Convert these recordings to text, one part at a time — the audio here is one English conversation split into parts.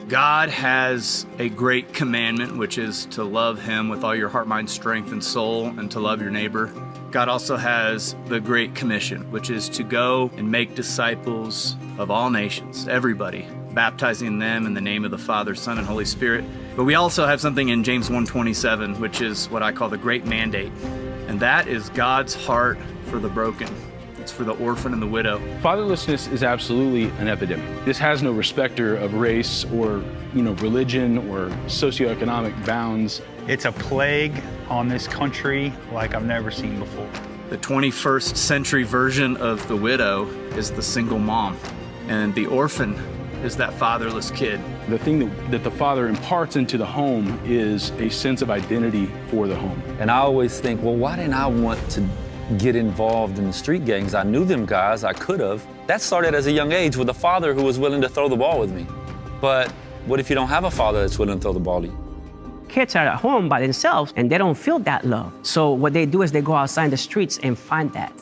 God has a great commandment, which is to love him with all your heart, mind, strength, and soul, and to love your neighbor. God also has the Great Commission, which is to go and make disciples of all nations, everybody, baptizing them in the name of the Father, Son, and Holy Spirit. But we also have something in James 1:27, which is what I call the Great Mandate, and that is God's heart for the broken. It's for the orphan and the widow. Fatherlessness is absolutely an epidemic. This has no respecter of race or, religion or socioeconomic bounds. It's a plague on this country like I've never seen before. The 21st century version of the widow is the single mom, and the orphan is that fatherless kid. The thing that the father imparts into the home is a sense of identity for the home. And I always think, well, why didn't I want to get involved in the street gangs? I knew them guys, I could have. That started as a young age with a father who was willing to throw the ball with me. But what if you don't have a father that's willing to throw the ball to you? Kids are at home by themselves and they don't feel that love. So what they do is they go outside the streets and find that.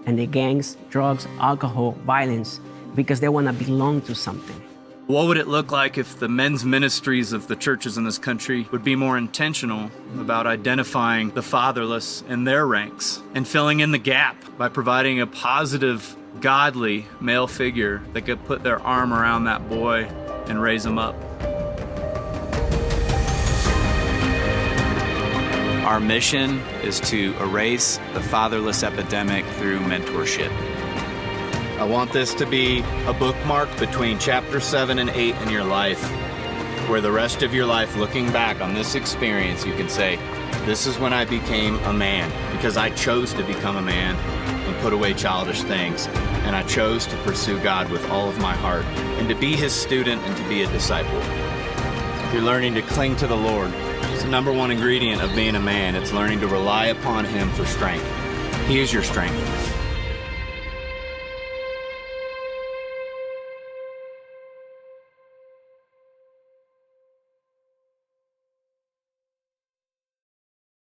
And the gangs, drugs, alcohol, violence, because they want to belong to something. What would it look like if the men's ministries of the churches in this country would be more intentional about identifying the fatherless in their ranks and filling in the gap by providing a positive, godly male figure that could put their arm around that boy and raise him up? Our mission is to erase the fatherless epidemic through mentorship. I want this to be a bookmark between chapter 7 and 8 in your life, where the rest of your life, looking back on this experience, you can say, this is when I became a man, because I chose to become a man and put away childish things, and I chose to pursue God with all of my heart, and to be his student and to be a disciple. You're learning to cling to the Lord. It's the number one ingredient of being a man. It's learning to rely upon him for strength. He is your strength.